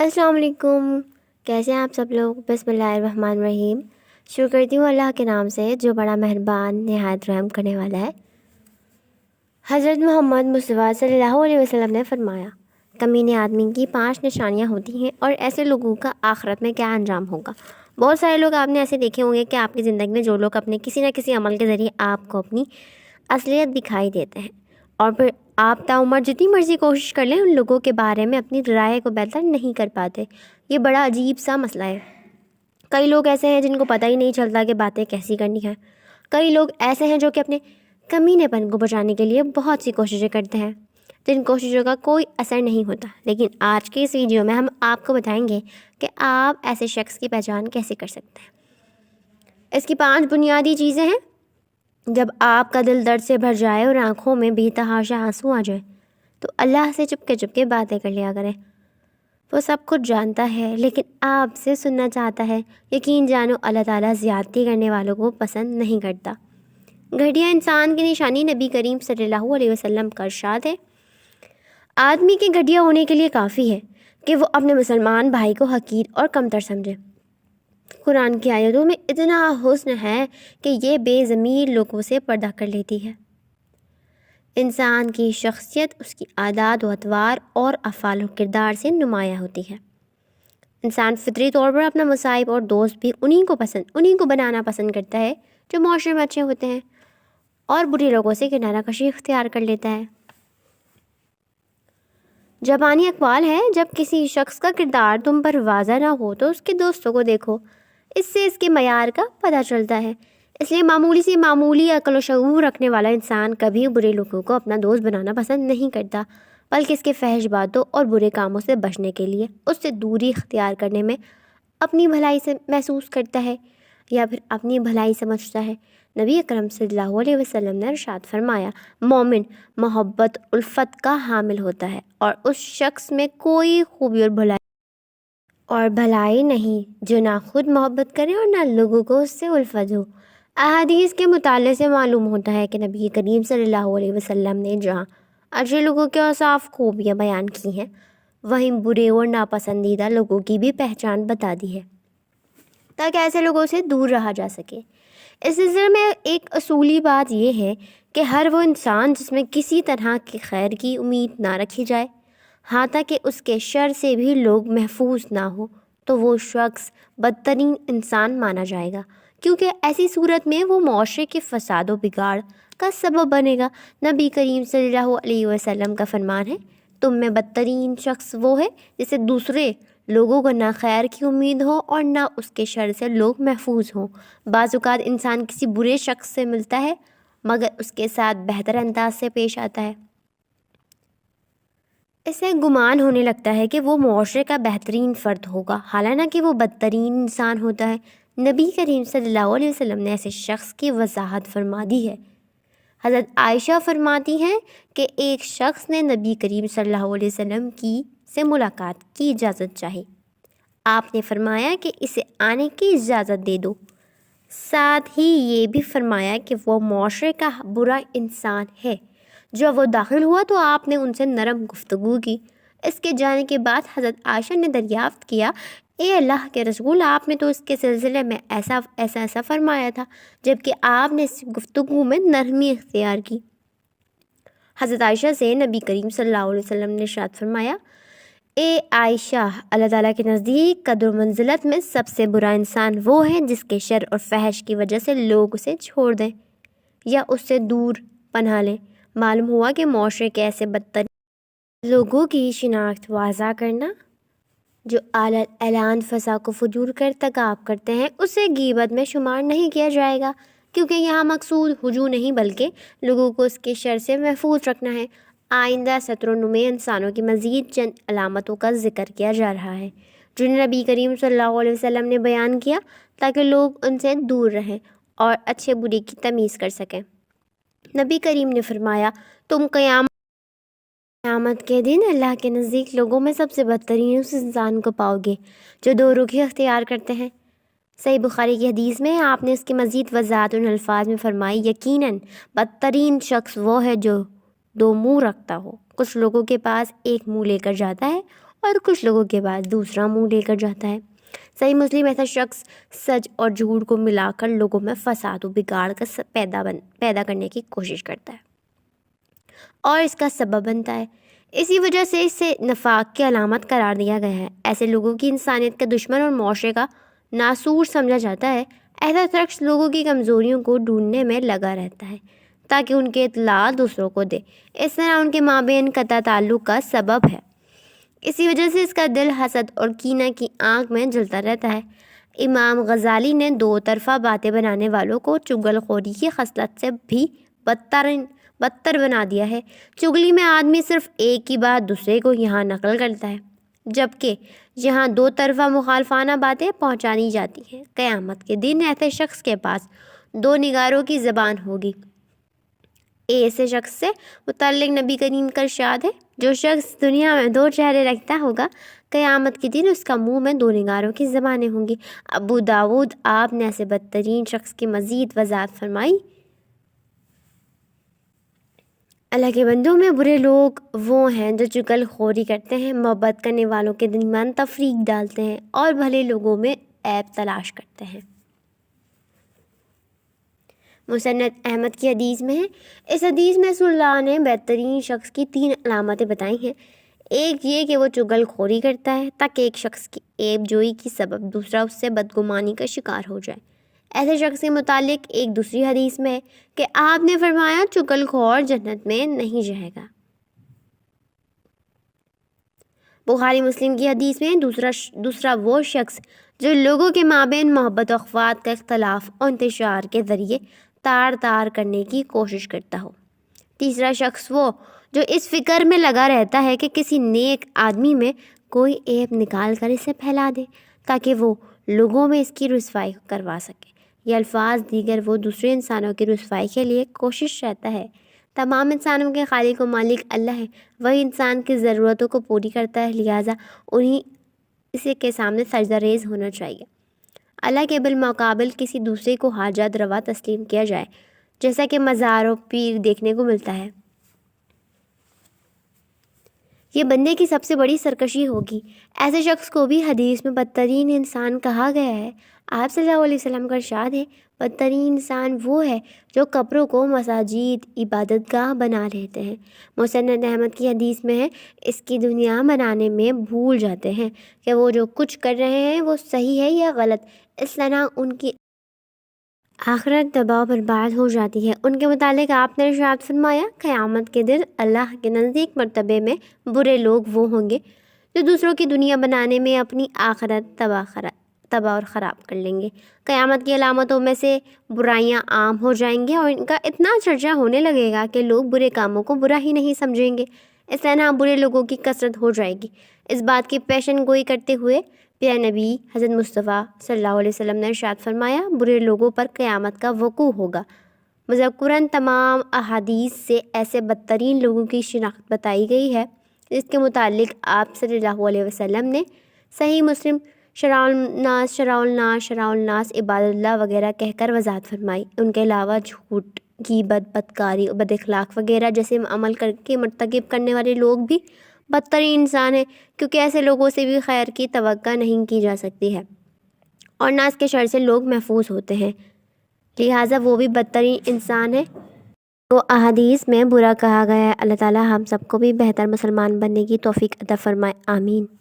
السلام علیکم، کیسے ہیں آپ سب لوگ؟ بسم اللہ الرحمن الرحیم۔ شروع کرتی ہوں اللہ کے نام سے جو بڑا مہربان نہایت رحم کرنے والا ہے۔ حضرت محمد مصطفیٰ صلی اللہ علیہ وسلم نے فرمایا، کمینے آدمی کی 5 نشانیاں ہوتی ہیں اور ایسے لوگوں کا آخرت میں کیا انجام ہوگا۔ بہت سارے لوگ آپ نے ایسے دیکھے ہوں گے کہ آپ کی زندگی میں جو لوگ اپنے کسی نہ کسی عمل کے ذریعے آپ کو اپنی اصلیت دکھائی دیتے ہیں، اور پھر آپ تاعمر جتنی مرضی کوشش کر لیں ان لوگوں کے بارے میں اپنی رائے کو بہتر نہیں کر پاتے۔ یہ بڑا عجیب سا مسئلہ ہے۔ کئی لوگ ایسے ہیں جن کو پتہ ہی نہیں چلتا کہ باتیں کیسی کرنی ہیں۔ کئی لوگ ایسے ہیں جو کہ اپنے کمینے پن کو بچانے کے لیے بہت سی کوششیں کرتے ہیں، جن کوششوں کا کوئی اثر نہیں ہوتا۔ لیکن آج کے اس ویڈیو میں ہم آپ کو بتائیں گے کہ آپ ایسے شخص کی پہچان کیسے کر سکتے ہیں۔ اس کی 5 بنیادی چیزیں ہیں۔ جب آپ کا دل درد سے بھر جائے اور آنکھوں میں بے تحاشا آنسو آ جائے تو اللہ سے چپ کے باتیں کر لیا کریں۔ وہ سب کچھ جانتا ہے لیکن آپ سے سننا چاہتا ہے۔ یقین جانو اللہ تعالیٰ زیادتی کرنے والوں کو پسند نہیں کرتا۔ گھٹیا انسان کی نشانی نبی کریم صلی اللہ علیہ وسلم کا ارشاد ہے، آدمی کے گھٹیا ہونے کے لیے کافی ہے کہ وہ اپنے مسلمان بھائی کو حقیر اور کمتر سمجھے۔ قرآن کی آیتوں میں اتنا حسن ہے کہ یہ بے ضمیر لوگوں سے پردہ کر لیتی ہے۔ انسان کی شخصیت اس کی عادات و اطوار اور افعال و کردار سے نمایاں ہوتی ہے۔ انسان فطری طور پر اپنا مصائب اور دوست بھی انہیں کو بنانا پسند کرتا ہے جو معاشرے میں اچھے ہوتے ہیں، اور برے لوگوں سے کنارہ کشی اختیار کر لیتا ہے۔ جاپانی اقوال ہے، جب کسی شخص کا کردار تم پر واضح نہ ہو تو اس کے دوستوں کو دیکھو، اس سے اس کے معیار کا پتہ چلتا ہے۔ اس لیے معمولی سے معمولی عقل و شعور رکھنے والا انسان کبھی برے لوگوں کو اپنا دوست بنانا پسند نہیں کرتا، بلکہ اس کے فحش باتوں اور برے کاموں سے بچنے کے لیے اس سے دوری اختیار کرنے میں اپنی بھلائی سے محسوس کرتا ہے یا پھر اپنی بھلائی سمجھتا ہے۔ نبی اکرم صلی اللہ علیہ وسلم نے ارشاد فرمایا، مومن محبت الفت کا حامل ہوتا ہے اور اس شخص میں کوئی خوبی اور بھلائی نہیں جو نہ خود محبت کرے اور نہ لوگوں کو اس سے الفت ہو۔ احادیث کے مطالعے سے معلوم ہوتا ہے کہ نبی کریم صلی اللہ علیہ وسلم نے جہاں اچھے لوگوں کے اوصاف خوبیاں بیان کی ہیں، وہیں برے اور ناپسندیدہ لوگوں کی بھی پہچان بتا دی ہے تاکہ ایسے لوگوں سے دور رہا جا سکے۔ اس سلسلے میں ایک اصولی بات یہ ہے کہ ہر وہ انسان جس میں کسی طرح کی خیر کی امید نہ رکھی جائے، ہاں تاکہ اس کے شر سے بھی لوگ محفوظ نہ ہو، تو وہ شخص بدترین انسان مانا جائے گا، کیونکہ ایسی صورت میں وہ معاشرے کے فساد و بگاڑ کا سبب بنے گا۔ نبی کریم صلی اللہ علیہ وسلم کا فرمان ہے، تم میں بدترین شخص وہ ہے جسے دوسرے لوگوں کو نہ خیر کی امید ہو اور نہ اس کے شر سے لوگ محفوظ ہوں۔ بعض اوقات انسان کسی برے شخص سے ملتا ہے مگر اس کے ساتھ بہتر انداز سے پیش آتا ہے، اسے گمان ہونے لگتا ہے کہ وہ معاشرے کا بہترین فرد ہوگا، حالانکہ وہ بدترین انسان ہوتا ہے۔ نبی کریم صلی اللہ علیہ وسلم نے ایسے شخص کی وضاحت فرما دی ہے۔ حضرت عائشہ فرماتی ہیں کہ ایک شخص نے نبی کریم صلی اللہ علیہ وسلم سے ملاقات کی اجازت چاہی۔ آپ نے فرمایا کہ اسے آنے کی اجازت دے دو، ساتھ ہی یہ بھی فرمایا کہ وہ معاشرے کا برا انسان ہے۔ جب وہ داخل ہوا تو آپ نے ان سے نرم گفتگو کی۔ اس کے جانے کے بعد حضرت عائشہ نے دریافت کیا، اے اللہ کے رسول، آپ نے تو اس کے سلسلے میں ایسا فرمایا تھا، جبکہ آپ نے اس گفتگو میں نرمی اختیار کی۔ حضرت عائشہ سے نبی کریم صلی اللہ علیہ وسلم نے ارشاد فرمایا، اے عائشہ، اللہ تعالیٰ کے نزدیک قدر و منزلت میں سب سے برا انسان وہ ہے جس کے شر اور فحش کی وجہ سے لوگ اسے چھوڑ دیں یا اس سے دور پناہ لیں۔ معلوم ہوا کہ معاشرے کے ایسے بدترین لوگوں کی شناخت واضح کرنا جو اعلان فساد و فجور کا ارتکاب کرتے ہیں، اسے غیبت میں شمار نہیں کیا جائے گا، کیونکہ یہاں مقصود ہجوم نہیں بلکہ لوگوں کو اس کے شر سے محفوظ رکھنا ہے۔ آئندہ سطر و نمے انسانوں کی مزید چند علامتوں کا ذکر کیا جا رہا ہے جنہیں نبی کریم صلی اللہ علیہ وسلم نے بیان کیا تاکہ لوگ ان سے دور رہیں اور اچھے برے کی تمیز کر سکیں۔ نبی کریم نے فرمایا، تم قیامت کے دن اللہ کے نزدیک لوگوں میں سب سے بدترین اس انسان کو پاؤ گے جو 2 رخی اختیار کرتے ہیں۔ صحیح بخاری کی حدیث میں آپ نے اس کی مزید وضاحت ان الفاظ میں فرمائی، یقیناً بدترین شخص وہ ہے جو 2 منہ رکھتا ہو۔ کچھ لوگوں کے پاس ایک منہ لے کر جاتا ہے اور کچھ لوگوں کے پاس دوسرا منہ لے کر جاتا ہے۔ صحیح مسلم ایسا شخص سچ اور جھوٹ کو ملا کر لوگوں میں فساد و بگاڑ کا پیدا کرنے کی کوشش کرتا ہے اور اس کا سبب بنتا ہے۔ اسی وجہ سے اسے نفاق کی علامت قرار دیا گیا ہے۔ ایسے لوگوں کی انسانیت کا دشمن اور معاشرے کا ناسور سمجھا جاتا ہے۔ ایسا شخص لوگوں کی کمزوریوں کو ڈھونڈنے میں لگا رہتا ہے تاکہ ان کے اطلاع دوسروں کو دے، اس طرح ان کے مابین قطع تعلق کا سبب ہے۔ اسی وجہ سے اس کا دل حسد اور کینہ کی آنکھ میں جلتا رہتا ہے۔ امام غزالی نے دو طرفہ باتیں بنانے والوں کو چغل خوری کی خصلت سے بھی بدتر بنا دیا ہے۔ چغلی میں آدمی صرف ایک ہی بات دوسرے کو یہاں نقل کرتا ہے، جبکہ یہاں دو طرفہ مخالفانہ باتیں پہنچانی جاتی ہیں۔ قیامت کے دن ایسے شخص کے پاس دو نگاروں کی زبان ہوگی۔ ایسے شخص سے متعلق نبی کریم کا ارشاد ہے، جو شخص دنیا میں دو چہرے رکھتا ہوگا، قیامت کے دن اس کا منہ میں دو نگاروں کی زبانیں ہوں گی۔ ابو داؤد آپ نے ایسے بدترین شخص کی مزید وضاحت فرمائی۔ اللہ کے بندوں میں برے لوگ وہ ہیں جو چغل خوری کرتے ہیں، محبت کرنے والوں کے درمیان تفریق ڈالتے ہیں اور بھلے لوگوں میں عیب تلاش کرتے ہیں۔ مسند احمد کی حدیث میں ہے، اس حدیث میں رسول اللہ نے بہترین شخص کی 3 علامتیں بتائی ہیں۔ ایک یہ کہ وہ چغل خوری کرتا ہے تاکہ ایک شخص کی عیب جوئی کی سبب دوسرا اس سے بدگمانی کا شکار ہو جائے۔ ایسے شخص کے متعلق ایک دوسری حدیث میں ہے کہ آپ نے فرمایا، چغل خور جنت میں نہیں جائے گا۔ بخاری مسلم کی حدیث میں دوسرا وہ شخص جو لوگوں کے مابین محبت و اخوات کا اختلاف اور انتشار کے ذریعے تار کرنے کی کوشش کرتا ہو۔ تیسرا شخص وہ جو اس فکر میں لگا رہتا ہے کہ کسی نیک آدمی میں کوئی عیب نکال کر اسے پھیلا دے تاکہ وہ لوگوں میں اس کی رسوائی کروا سکے۔ یہ الفاظ دیگر وہ دوسرے انسانوں کی رسوائی کے لیے کوشش رہتا ہے۔ تمام انسانوں کے خالق و مالک اللہ ہے، وہی انسان کی ضرورتوں کو پوری کرتا ہے، لہٰذا انہیں اسے کے سامنے سجدہ ریز ہونا چاہیے۔ اللہ کے بالمقابل کسی دوسرے کو حاجت روا تسلیم کیا جائے، جیسا کہ مزار و پیر دیکھنے کو ملتا ہے، یہ بندے کی سب سے بڑی سرکشی ہوگی۔ ایسے شخص کو بھی حدیث میں بدترین انسان کہا گیا ہے۔ آپ صلی اللہ علیہ وسلم کا ارشاد ہے، بدترین انسان وہ ہے جو قبروں کو مساجد عبادت گاہ بنا لیتے ہیں۔ مسند احمد کی حدیث میں ہے، اس کی دنیا بنانے میں بھول جاتے ہیں کہ وہ جو کچھ کر رہے ہیں وہ صحیح ہے یا غلط، اس طرح ان کی آخرت تباہ و برباد ہو جاتی ہے۔ ان کے متعلق آپ نے ارشاد فرمایا، قیامت کے دن اللہ کے نزدیک مرتبے میں برے لوگ وہ ہوں گے جو دوسروں کی دنیا بنانے میں اپنی آخرت تباہ اور خراب کر لیں گے۔ قیامت کی علامتوں میں سے برائیاں عام ہو جائیں گی اور ان کا اتنا چرچا ہونے لگے گا کہ لوگ برے کاموں کو برا ہی نہیں سمجھیں گے۔ اس طرح برے لوگوں کی کثرت ہو جائے گی۔ اس بات کی پیشن گوئی کرتے ہوئے پیارے نبی حضرت مصطفیٰ صلی اللہ علیہ وسلم نے ارشاد فرمایا، برے لوگوں پر قیامت کا وقوع ہوگا۔ مذکوراً تمام احادیث سے ایسے بدترین لوگوں کی شناخت بتائی گئی ہے جس کے متعلق آپ صلی اللہ علیہ وسلم نے صحیح مسلم شرع الناس عباد اللہ وغیرہ کہہ کر وضاحت فرمائی۔ ان کے علاوہ جھوٹ، غیبت، بدکاری، بد اخلاق وغیرہ جیسے عمل کر کے مرتکب کرنے والے لوگ بھی بدترین انسان ہیں، کیونکہ ایسے لوگوں سے بھی خیر کی توقع نہیں کی جا سکتی ہے اور نہ اس کے شر سے لوگ محفوظ ہوتے ہیں، لہٰذا وہ بھی بدترین انسان ہے تو احادیث میں برا کہا گیا ہے۔ اللہ تعالی ہم سب کو بھی بہتر مسلمان بننے کی توفیق عطا فرمائے، آمین۔